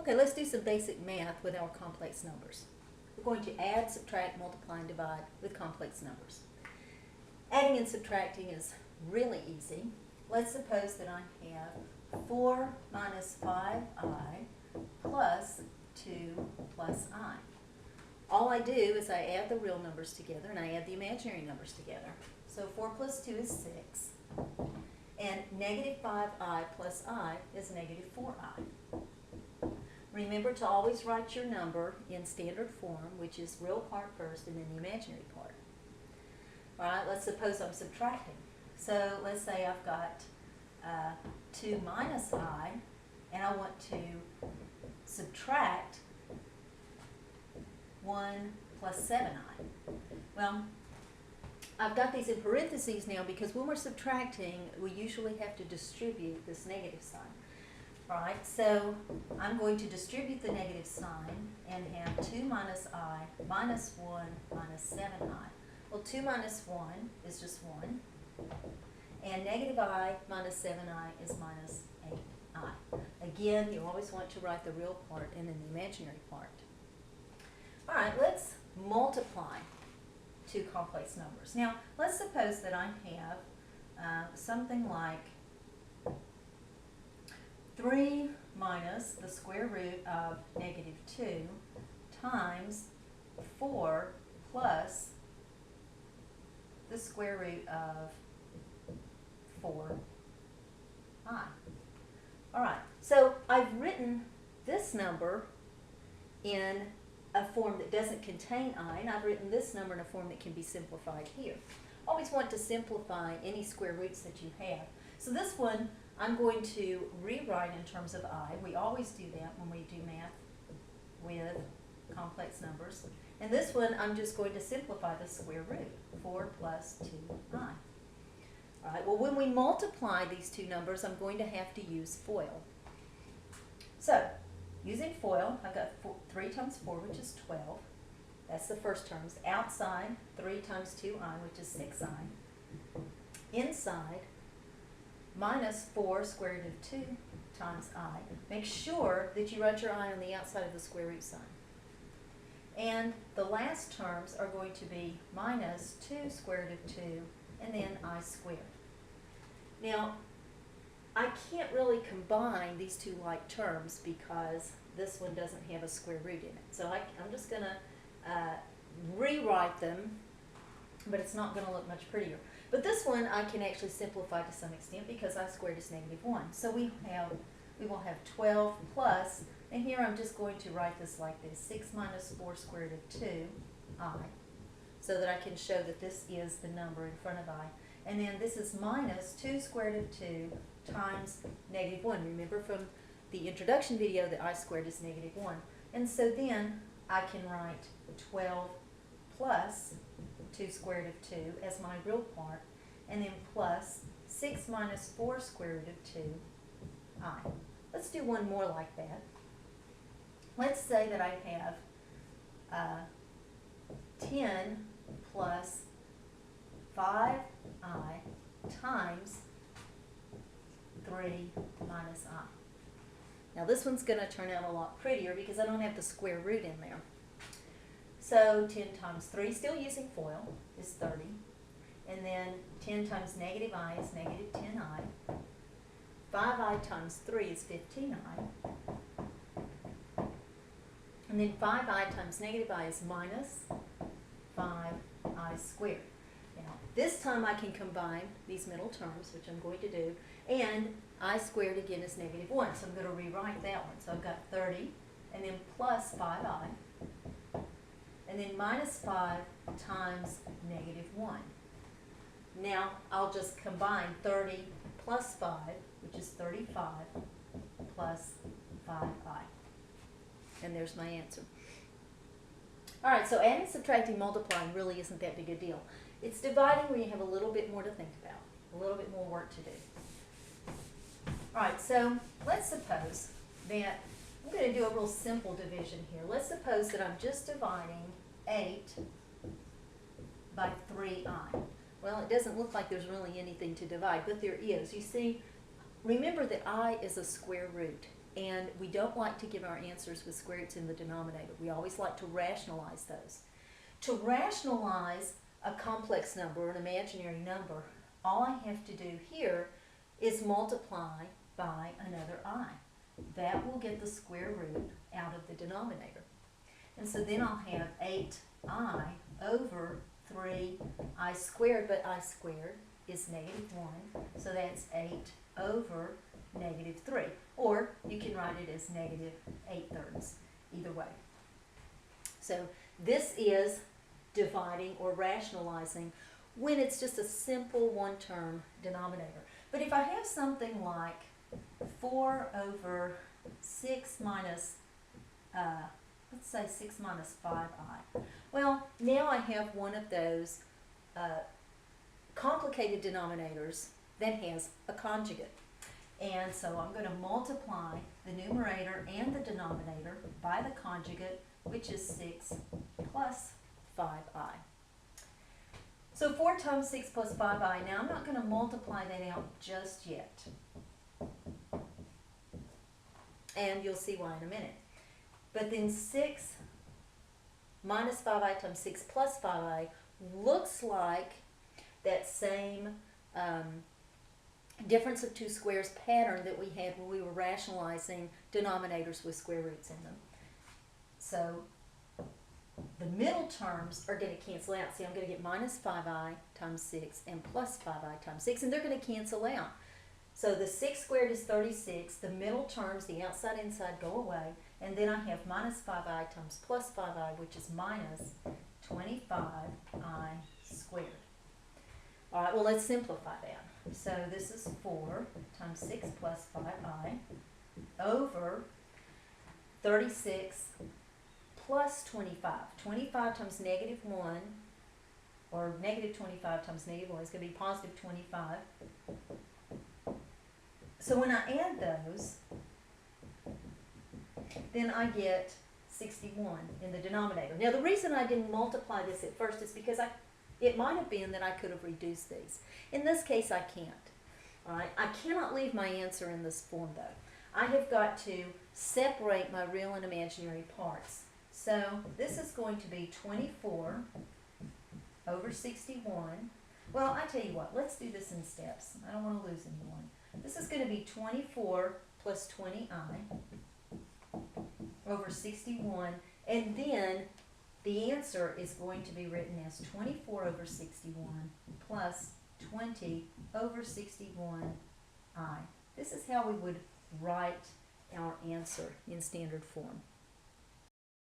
Okay, let's do some basic math with our complex numbers. We're going to add, subtract, multiply, and divide with complex numbers. Adding and subtracting is really easy. Let's suppose that I have 4 minus 5i plus 2 plus I. All I do is I add the real numbers together and I add the imaginary numbers together. So 4 plus 2 is 6. And negative 5i plus I is negative 4i. Remember to always write your number in standard form, which is real part first and then the imaginary part. All right, let's suppose I'm subtracting. So let's say I've got 2 minus I, and I want to subtract 1 plus 7i. Well, I've got these in parentheses now because when we're subtracting, we usually have to distribute this negative sign. Right, so I'm going to distribute the negative sign and have 2 minus I minus 1 minus 7i. Well, 2 minus 1 is just 1, and negative I minus 7i is minus 8i. Again, you always want to write the real part and then the imaginary part. All right, let's multiply two complex numbers. Now, let's suppose that I have something like 3 minus the square root of negative 2 times 4 plus the square root of 4i. All right, so I've written this number in a form that doesn't contain I, and I've written this number in a form that can be simplified here. Always want to simplify any square roots that you have. So this one I'm going to rewrite in terms of I. We always do that when we do math with complex numbers. And this one I'm just going to simplify the square root, 4 plus 2i. All right, well when we multiply these two numbers, I'm going to have to use FOIL. So, using FOIL, I've got 3 times 4, which is 12. That's the first terms. Outside, 3 times 2i, which is 6i. Inside, minus 4 square root of 2 times I. Make sure that you write your I on the outside of the square root sign. And the last terms are going to be minus 2 square root of 2 and then I squared. Now, I can't really combine these two like terms because this one doesn't have a square root in it. So I'm just going to rewrite them, but it's not going to look much prettier. But this one I can actually simplify to some extent because I squared is negative 1. So we will have 12 plus, and here I'm just going to write this like this, 6 minus 4 square root of 2i, so that I can show that this is the number in front of I. And then this is minus 2 square root of 2 times negative 1. Remember from the introduction video that I squared is negative 1. And so then I can write 12 plus 2 square root of 2 as my real part, and then plus 6 minus 4 square root of 2i. Let's do one more like that. Let's say that I have 10 plus 5i times 3 minus I. Now this one's going to turn out a lot prettier because I don't have the square root in there. So 10 times 3, still using FOIL, is 30. And then 10 times negative I is negative 10i. 5i times 3 is 15i. And then 5i times negative I is minus 5i squared. Now, this time I can combine these middle terms, which I'm going to do, and I squared again is negative 1. So I'm going to rewrite that one. So I've got 30, and then plus 5i. And then minus 5 times negative 1. Now, I'll just combine 30 plus 5, which is 35, plus 5i. And there's my answer. All right, so adding, subtracting, multiplying really isn't that big a deal. It's dividing where you have a little bit more to think about, a little bit more work to do. All right, so let's suppose that I'm going to do a real simple division here. Let's suppose that I'm just dividing 8 by 3i. Well, it doesn't look like there's really anything to divide, but there is. You see, remember that I is a square root. and we don't like to give our answers with square roots in the denominator. We always like to rationalize those. To rationalize a complex number or an imaginary number, all I have to do here is multiply by another I. That will get the square root out of the denominator. And so then I'll have 8I over 3I squared, but I squared is -1, so that's 8 over -3. Or you can write it as -8/3, either way. So this is dividing or rationalizing when it's just a simple one-term denominator. But if I have something like 4 over 6 minus, let's say 6 minus 5I. Well, now I have one of those complicated denominators that has a conjugate. And so I'm going to multiply the numerator and the denominator by the conjugate, which is 6 plus 5I. So 4 times 6 plus 5I. Now I'm not going to multiply that out just yet. And you'll see why in a minute. But then 6 minus 5I times 6 plus 5I looks like that same difference of two squares pattern that we had when we were rationalizing denominators with square roots in them. So the middle terms are going to cancel out. See, I'm going to get minus 5I times 6 and plus 5I times 6, and they're going to cancel out. So the 6 squared is 36. The middle terms, the outside inside, go away. And then I have minus 5I times plus 5I, which is minus 25I squared. All right, well, let's simplify that. So this is 4 times 6 plus 5I over 36 plus 25. 25 times -1, or negative 25 times -1 is going to be positive 25. So when I add those, then I get 61 in the denominator. Now the reason I didn't multiply this at first is because it might have been that I could have reduced these. In this case, I can't. All right? I cannot leave my answer in this form, though. I have got to separate my real and imaginary parts. So this is going to be 24 over 61. Well, I tell you what, let's do this in steps. I don't want to lose anyone. This is going to be 24 plus 20I over 61, and then the answer is going to be written as 24 over 61 plus 20 over 61I. This is how we would write our answer in standard form.